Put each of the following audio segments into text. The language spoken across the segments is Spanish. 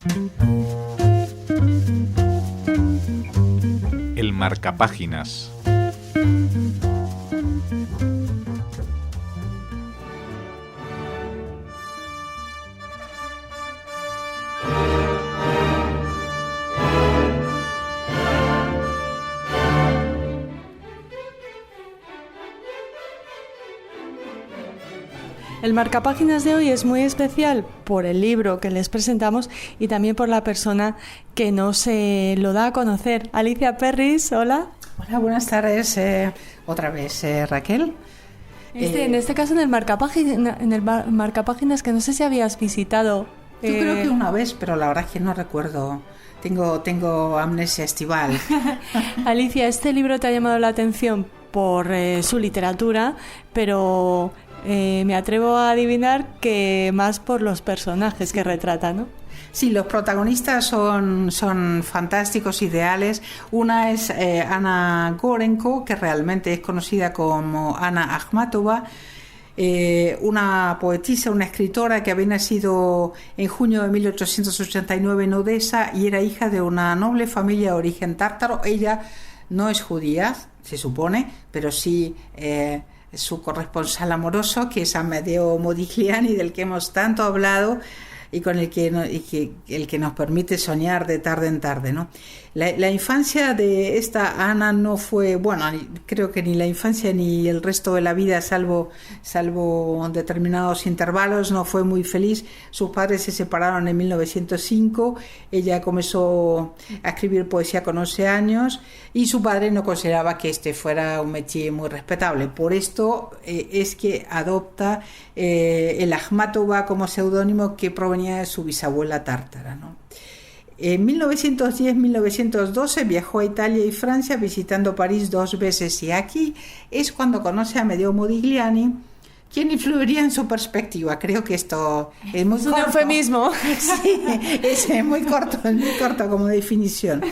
El marcapáginas. El marcapáginas de hoy es muy especial por el libro que les presentamos y también por la persona que nos lo da a conocer. Alicia Perris, hola. Hola, buenas tardes. Otra vez, Raquel. En este caso en el marcapáginas que no sé si habías visitado. Yo creo que una vez, pero la verdad es que no recuerdo. Tengo amnesia estival. Alicia, este libro te ha llamado la atención por su literatura, pero me atrevo a adivinar que más por los personajes que retrata, ¿no? Sí, los protagonistas son fantásticos, ideales. Una es Ana Gorenko, que realmente es conocida como Ana Akhmatova, una poetisa, una escritora que había nacido en junio de 1889 en Odessa y era hija de una noble familia de origen tártaro. Ella no es judía, se supone, pero sí su corresponsal amoroso, que es Amedeo Modigliani, del que hemos tanto hablado y con el que nos permite soñar de tarde en tarde, ¿no? La infancia de esta Ana no fue, bueno, creo que ni la infancia ni el resto de la vida, salvo determinados intervalos, no fue muy feliz. Sus padres se separaron en 1905, ella comenzó a escribir poesía con 11 años y su padre no consideraba que este fuera un métier muy respetable. Por esto es que adopta el Akhmatova como seudónimo que provenía de su bisabuela tártara, ¿no? En 1910-1912 viajó a Italia y Francia visitando París 2 veces y aquí es cuando conoce a Amedeo Modigliani, quien influiría en su perspectiva. Creo que esto es muy corto. Es un eufemismo. Sí, es muy corto como definición.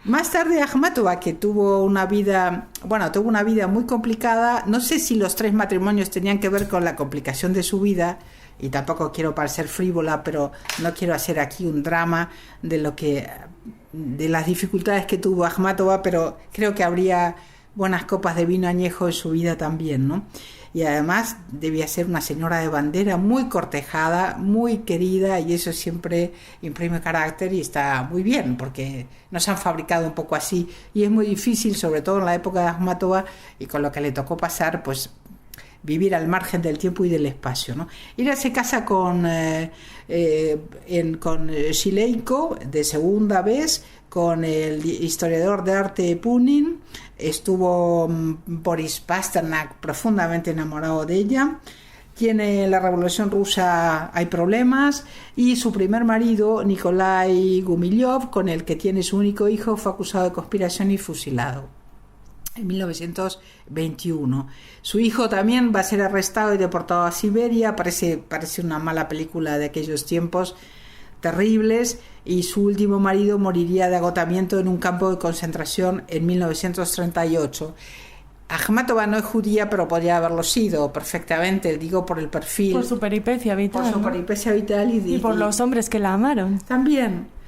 Más tarde Akhmatova, que tuvo una vida muy complicada. No sé si los 3 matrimonios tenían que ver con la complicación de su vida, y tampoco quiero parecer frívola, pero no quiero hacer aquí un drama de las dificultades que tuvo Akhmatova, pero creo que habría buenas copas de vino añejo en su vida también, ¿no? Y además debía ser una señora de bandera muy cortejada, muy querida, y eso siempre imprime carácter y está muy bien, porque nos han fabricado un poco así, y es muy difícil, sobre todo en la época de Akhmatova, y con lo que le tocó pasar, pues vivir al margen del tiempo y del espacio, ¿no? Ella se casa con Shileiko de segunda vez, con el historiador de arte Punin. Estuvo Boris Pasternak profundamente enamorado de ella. Tiene la Revolución Rusa, hay problemas, y su primer marido, Nikolai Gumilyov, con el que tiene su único hijo, fue acusado de conspiración y fusilado en 1921. Su hijo también va a ser arrestado y deportado a Siberia. Parece una mala película de aquellos tiempos terribles, y su último marido moriría de agotamiento en un campo de concentración en 1938. Akhmatova no es judía, pero podría haberlo sido perfectamente, digo, por el perfil. Por su peripecia vital. Por su peripecia vital y por los hombres que la amaron. También.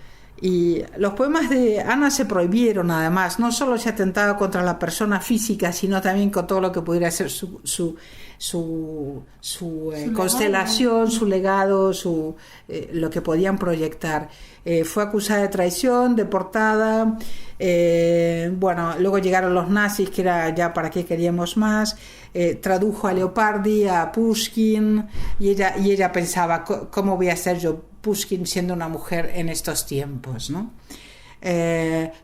Y los poemas de Ana se prohibieron, además. No solo se atentaba contra la persona física, sino también con todo lo que pudiera ser su constelación, su legado, lo que podían proyectar. Fue acusada de traición, deportada. Luego llegaron los nazis, que era ya para qué queríamos más. Tradujo a Leopardi, a Pushkin, y ella pensaba, ¿cómo voy a ser yo Pushkin siendo una mujer en estos tiempos, ¿no?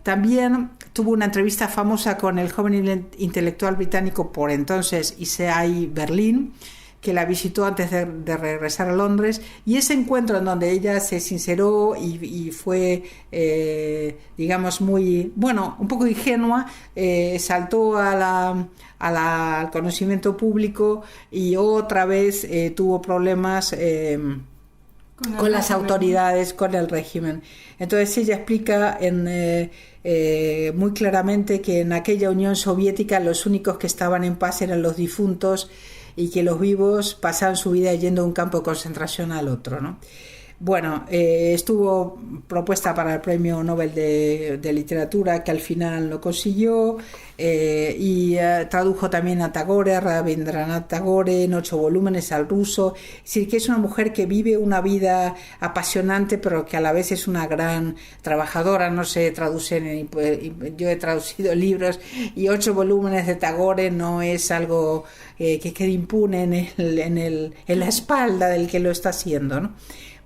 También tuvo una entrevista famosa con el joven intelectual británico por entonces Isaiah Berlin, que la visitó antes de regresar a Londres, y ese encuentro en donde ella se sinceró y fue digamos muy, un poco ingenua, saltó al conocimiento público y otra vez tuvo problemas con las autoridades, con el régimen. Entonces ella explica muy claramente que en aquella Unión Soviética los únicos que estaban en paz eran los difuntos y que los vivos pasaban su vida yendo de un campo de concentración al otro, ¿no? Bueno, estuvo propuesta para el Premio Nobel de Literatura, que al final no consiguió, y tradujo también a Tagore, a Rabindranath Tagore, en 8 volúmenes al ruso. Es decir, que es una mujer que vive una vida apasionante, pero que a la vez es una gran trabajadora. No se traducen, yo he traducido libros, y 8 volúmenes de Tagore no es algo que quede impune en la espalda del que lo está haciendo, ¿no?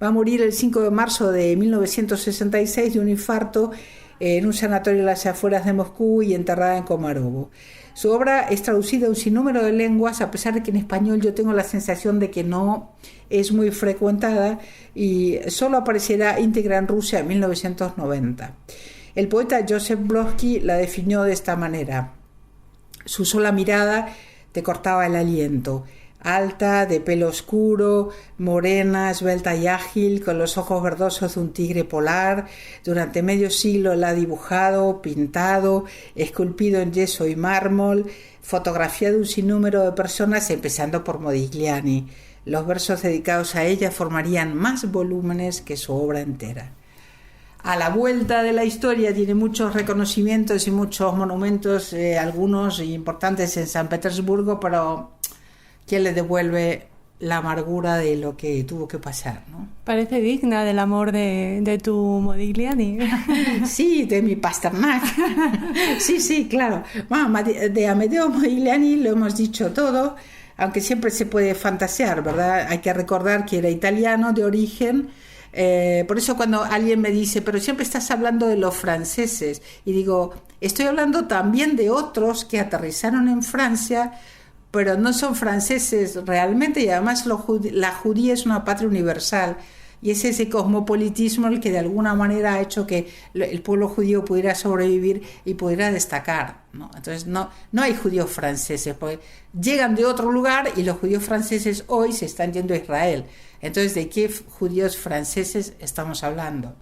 Va a morir el 5 de marzo de 1966 de un infarto en un sanatorio de las afueras de Moscú y enterrada en Komarovo. Su obra es traducida a un sinnúmero de lenguas, a pesar de que en español yo tengo la sensación de que no es muy frecuentada y solo aparecerá íntegra en Rusia en 1990. El poeta Joseph Brodsky la definió de esta manera: su sola mirada te cortaba el aliento. Alta, de pelo oscuro, morena, esbelta y ágil, con los ojos verdosos de un tigre polar. Durante medio siglo la ha dibujado, pintado, esculpido en yeso y mármol, fotografiado un sinnúmero de personas, empezando por Modigliani. Los versos dedicados a ella formarían más volúmenes que su obra entera. A la vuelta de la historia tiene muchos reconocimientos y muchos monumentos, algunos importantes en San Petersburgo, pero ¿quién le devuelve la amargura de lo que tuvo que pasar, ¿no? Parece digna del amor de tu Modigliani. Sí, de mi Pasternak. Sí, claro. Bueno, de Amedeo Modigliani lo hemos dicho todo, aunque siempre se puede fantasear, ¿verdad? Hay que recordar que era italiano de origen. Por eso cuando alguien me dice, pero siempre estás hablando de los franceses, y digo, estoy hablando también de otros que aterrizaron en Francia, pero no son franceses realmente, y además la judía es una patria universal, y es ese cosmopolitismo el que de alguna manera ha hecho que el pueblo judío pudiera sobrevivir y pudiera destacar, ¿no? Entonces no hay judíos franceses, porque llegan de otro lugar y los judíos franceses hoy se están yendo a Israel. Entonces, ¿de qué judíos franceses estamos hablando?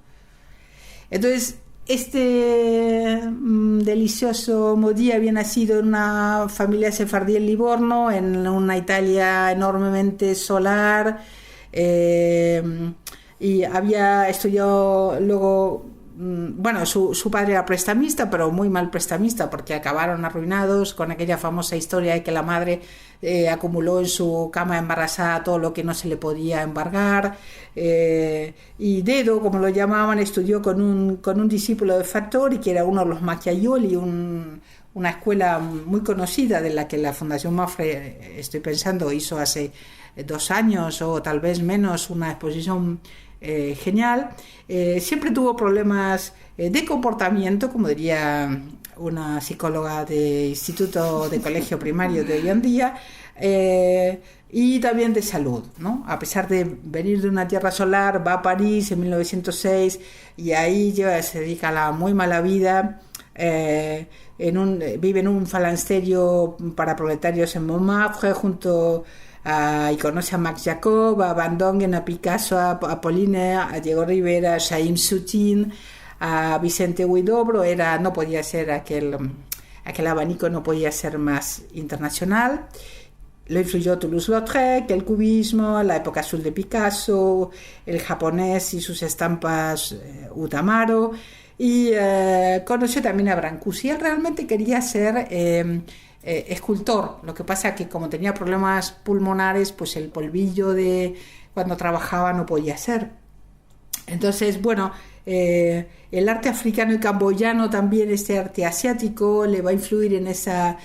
Entonces, este delicioso Modi había nacido en una familia sefardí en Livorno, en una Italia enormemente solar, y había estudiado luego, bueno, su padre era prestamista, pero muy mal prestamista, porque acabaron arruinados con aquella famosa historia de que la madre acumuló en su cama embarazada todo lo que no se le podía embargar, y Dedo, como lo llamaban, estudió con un discípulo de Fattori, que era uno de los Macchiaioli, una escuela muy conocida de la que la Fundación Mapfre, estoy pensando, hizo hace 2 años o tal vez menos una exposición genial. Siempre tuvo problemas de comportamiento, como diría una psicóloga de instituto de colegio primario de hoy en día, y también de salud, ¿no? A pesar de venir de una tierra solar, va a París en 1906 y ahí se dedica a la muy mala vida. Vive en un falansterio para proletarios en Montmartre y conoce a Max Jacob, a Van Dongen, a Picasso, a Apollinaire, a Diego Rivera, a Chaim Soutine, a Vicente Huidobro. No podía ser aquel abanico, no podía ser más internacional. Lo influyó Toulouse-Lautrec, el cubismo, la época azul de Picasso, el japonés y sus estampas Utamaro, y conoció también a Brancusi. Él realmente quería ser escultor. Lo que pasa es que como tenía problemas pulmonares, pues el polvillo de cuando trabajaba no podía ser. Entonces, bueno, el arte africano y camboyano, también este arte asiático, le va a influir en esa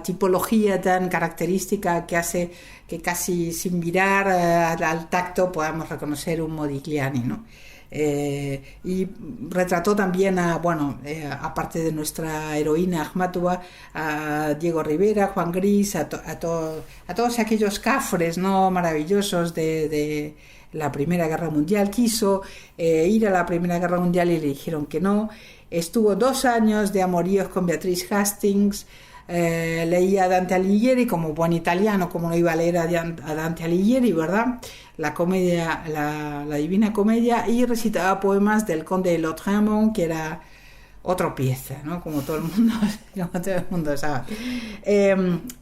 tipología tan característica que hace que casi sin mirar al tacto podamos reconocer un Modigliani, ¿no? Y retrató también aparte de nuestra heroína Akhmatova, a Diego Rivera, Juan Gris, a todos aquellos cafres, ¿no?, maravillosos de la Primera Guerra Mundial. Quiso ir a la Primera Guerra Mundial y le dijeron que no. Estuvo 2 años de amoríos con Beatriz Hastings. Leía a Dante Alighieri, como buen italiano, como no iba a leer a Dante Alighieri, ¿verdad? La comedia, la Divina Comedia, y recitaba poemas del conde de Lautréamont, que era o tropieza, ¿no? Como todo el mundo sabe.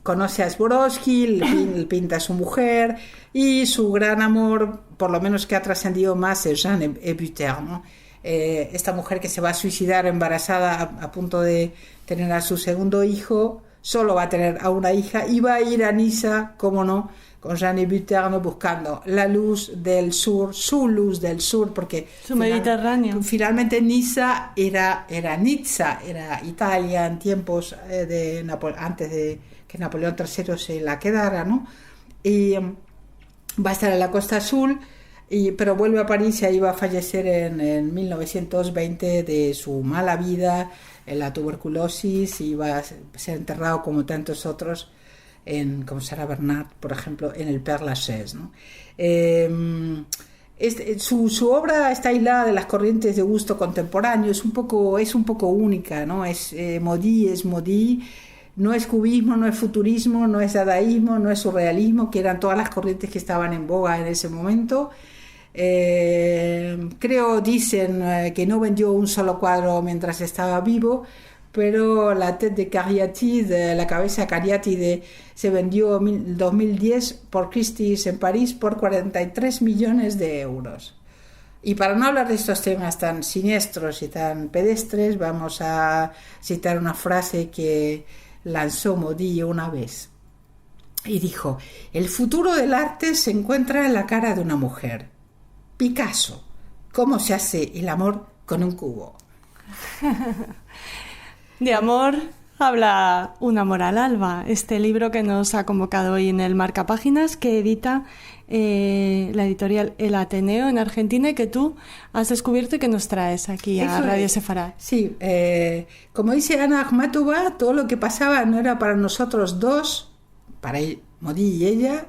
Conoce a Zborowski, le pinta a su mujer, y su gran amor, por lo menos que ha trascendido más, es Jeanne Hébuterne, ¿no? Esta mujer que se va a suicidar embarazada a punto de tener a su segundo hijo, solo va a tener a una hija, y va a ir a Niza, cómo no, con Jeanne Hébuterne, buscando la luz del sur, su luz del sur, porque su Mediterráneo. Finalmente Niza era Nizza, era Italia en tiempos antes de que Napoleón III se la quedara, ¿no? Y va a estar en la Costa Azul, pero vuelve a París y ahí va a fallecer en 1920 de su mala vida, en la tuberculosis, y va a ser enterrado como tantos otros, como Sarah Bernhardt, por ejemplo, en el Père Lachaise, ¿no? Su obra está aislada de las corrientes de gusto contemporáneo, es un poco única, ¿no? Maudit, no es cubismo, no es futurismo, no es dadaísmo, no es surrealismo, que eran todas las corrientes que estaban en boga en ese momento. Dicen que no vendió un solo cuadro mientras estaba vivo, pero la tête de Cariatide, la cabeza de Cariatide, se vendió en 2010 por Christie's en París por 43 millones de euros. Y para no hablar de estos temas tan siniestros y tan pedestres, vamos a citar una frase que lanzó Maudit una vez. Y dijo: el futuro del arte se encuentra en la cara de una mujer. Picasso, ¿cómo se hace el amor con un cubo? De amor habla Un amor al alba, este libro que nos ha convocado hoy en el Marcapáginas, que edita la editorial El Ateneo en Argentina, y que tú has descubierto y que nos traes aquí a Radio Sefarad. Sí, como dice Ana Akhmatova, todo lo que pasaba no era para nosotros dos, para Maudit y ella,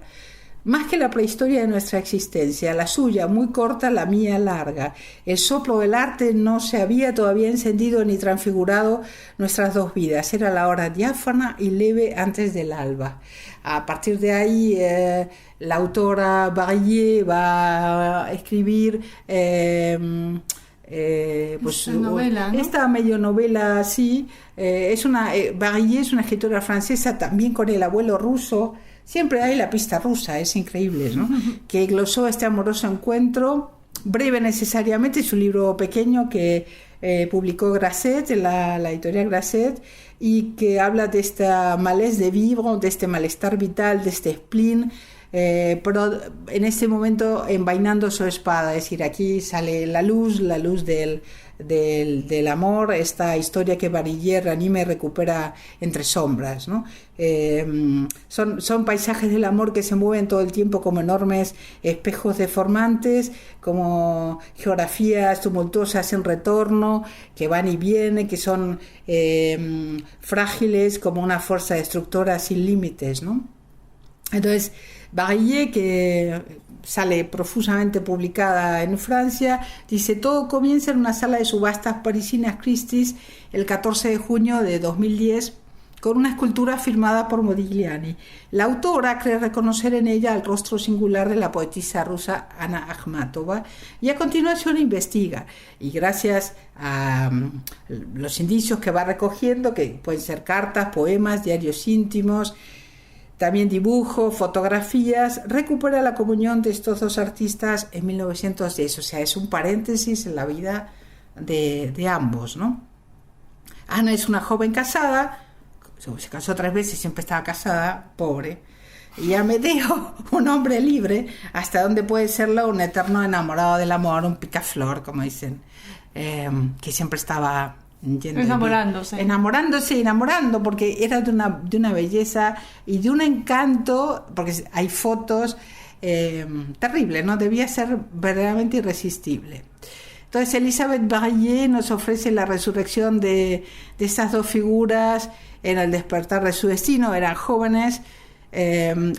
más que la prehistoria de nuestra existencia, la suya muy corta, la mía larga. El soplo del arte no se había todavía encendido ni transfigurado nuestras dos vidas. Era la hora diáfana y leve antes del alba. A partir de ahí, la autora Barillet va a escribir novela, ¿no? Esta medio novela así. Barillet es una escritora francesa, también con el abuelo ruso. Siempre hay la pista rusa, es increíble, ¿no? Que glosó este amoroso encuentro, breve necesariamente, su libro pequeño que publicó Grasset, la editorial Grasset, y que habla de esta malaise de vivre, de este malestar vital, de este spleen, pero en este momento envainando su espada, es decir, aquí sale la luz del amor, esta historia que Barillet reanima y recupera entre sombras, ¿no? Son paisajes del amor que se mueven todo el tiempo como enormes espejos deformantes, como geografías tumultuosas en retorno, que van y vienen, que son frágiles como una fuerza destructora sin límites, ¿no? Entonces, Barillet, que sale profusamente publicada en Francia, dice: todo comienza en una sala de subastas parisinas Christie's el 14 de junio de 2010 con una escultura firmada por Modigliani. La autora cree reconocer en ella el rostro singular de la poetisa rusa Ana Akhmatova, y a continuación investiga, y gracias a los indicios que va recogiendo, que pueden ser cartas, poemas, diarios íntimos, también dibujo, fotografías, recupera la comunión de estos dos artistas en 1910. O sea, es un paréntesis en la vida de ambos, ¿no? Ana es una joven casada, se casó 3 veces, siempre estaba casada, pobre. Y Amedeo, un hombre libre, hasta donde puede serlo, un eterno enamorado del amor, un picaflor, como dicen, que siempre estaba enamorando, porque era de una belleza y de un encanto, porque hay fotos terrible, ¿no? Debía ser verdaderamente irresistible. Entonces Elisabeth Barillet nos ofrece la resurrección de estas dos figuras en el despertar de su destino. Eran jóvenes,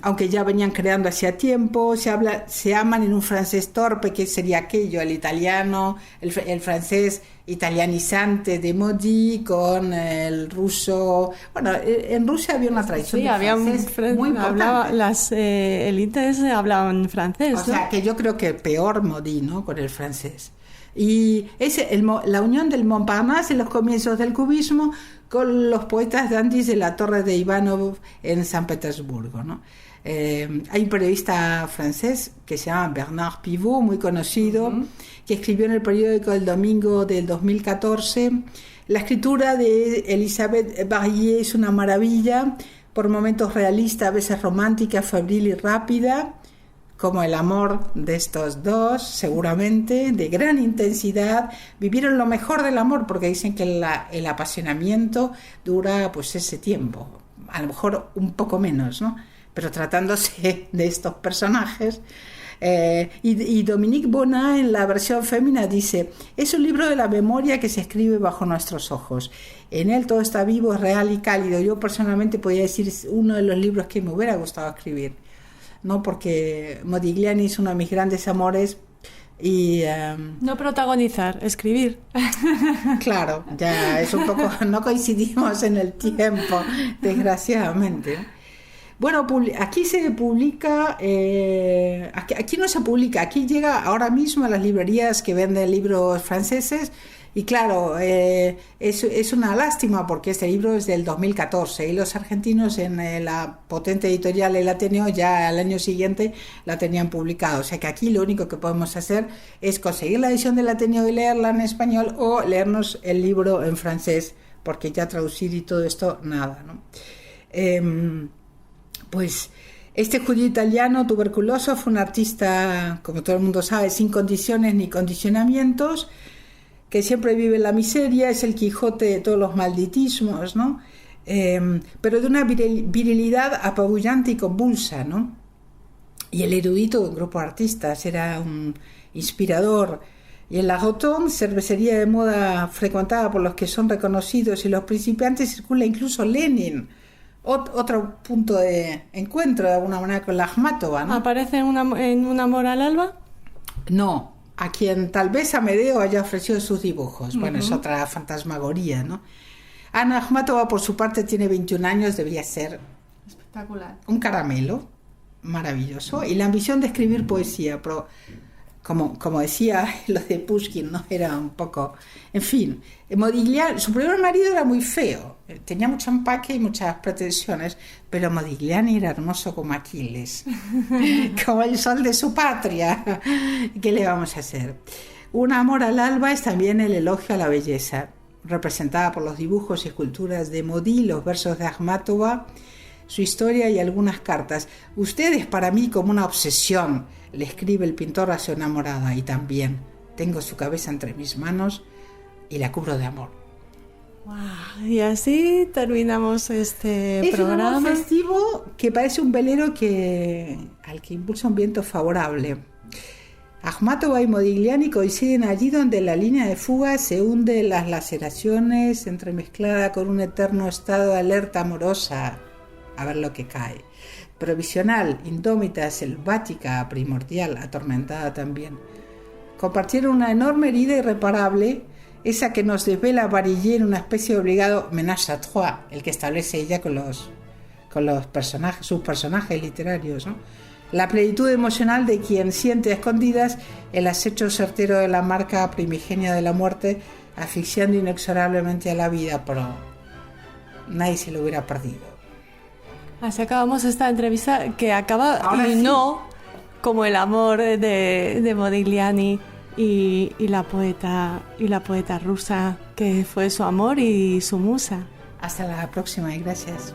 aunque ya venían creando hacía tiempo, se aman en un francés torpe, que sería aquello, el italiano, el francés italianizante de Maudit con el ruso. Bueno, en Rusia había una tradición de francés muy importante. Las élites hablaban francés, o sea, que yo creo que peor Maudit, ¿no? Con el francés. Y es la unión del Montparnasse en los comienzos del cubismo con los poetas dandis de la Torre de Ivanov en San Petersburgo, ¿no? Hay un periodista francés que se llama Bernard Pivot, muy conocido, que escribió en el periódico El Domingo del 2014. La escritura de Elisabeth Barrier es una maravilla, por momentos realista, a veces romántica, febril y rápida, como el amor de estos dos, seguramente, de gran intensidad. Vivieron lo mejor del amor, porque dicen que el apasionamiento dura pues ese tiempo, a lo mejor un poco menos, ¿no? Pero tratándose de estos personajes. Y Dominique Bonnat, en la versión fémina, dice: es un libro de la memoria que se escribe bajo nuestros ojos. En él todo está vivo, real y cálido. Yo personalmente podría decir uno de los libros que me hubiera gustado escribir, ¿no? Porque Modigliani es uno de mis grandes amores. Y no protagonizar, escribir. Claro, ya es un poco, no coincidimos en el tiempo, desgraciadamente. Bueno, aquí se publica, aquí no se publica, aquí llega ahora mismo a las librerías que venden libros franceses. Y claro, es una lástima porque este libro es del 2014 y los argentinos en la potente editorial El Ateneo ya al año siguiente la tenían publicada. O sea que aquí lo único que podemos hacer es conseguir la edición del Ateneo y leerla en español, o leernos el libro en francés, porque ya traducir y todo esto, nada, ¿no? Pues este judío italiano tuberculoso fue un artista, como todo el mundo sabe, sin condiciones ni condicionamientos, que siempre vive en la miseria, es el Quijote de todos los malditismos, ¿no? Pero de una virilidad apabullante y convulsa, ¿no? Y el erudito de un grupo de artistas era un inspirador. Y en la Rotonde, cervecería de moda frecuentada por los que son reconocidos y los principiantes, circula incluso Lenin, otro punto de encuentro de alguna manera con la Akhmatova, ¿no? ¿Aparece en un amor al alba? No, a quien tal vez Amedeo haya ofrecido sus dibujos. Bueno, es otra fantasmagoría, ¿no? Ana Akhmatova, por su parte, tiene 21 años, debía ser espectacular, un caramelo maravilloso, y la ambición de escribir poesía, pero como decía lo de Pushkin, ¿no? Era un poco... En fin, Modigliani, su primer marido era muy feo, tenía mucho empaque y muchas pretensiones, pero Modigliani era hermoso como Aquiles, como el sol de su patria. ¿Qué le vamos a hacer? Un amor al alba es también el elogio a la belleza, representada por los dibujos y esculturas de Modi, los versos de Akhmatova, su historia y algunas cartas. Usted es para mí como una obsesión, le escribe el pintor a su enamorada, y también tengo su cabeza entre mis manos y la cubro de amor. Wow, y así terminamos este programa. Es un amor festivo que parece un velero al que impulsa un viento favorable. Akhmatova y Modigliani coinciden allí donde la línea de fuga se hunde en las laceraciones, entremezclada con un eterno estado de alerta amorosa, a ver lo que cae. Provisional, indómita, selvática, primordial, atormentada también. Compartieron una enorme herida irreparable, esa que nos desvela Barillé en una especie de obligado ménage à trois, el que establece ella con los personajes, sus personajes literarios, ¿no? La plenitud emocional de quien siente a escondidas el acecho certero de la marca primigenia de la muerte, asfixiando inexorablemente a la vida, pero nadie se lo hubiera perdido. Así acabamos esta entrevista, que acaba Ahora y sí. no como el amor de Modigliani y la poeta rusa, que fue su amor y su musa. Hasta la próxima y gracias.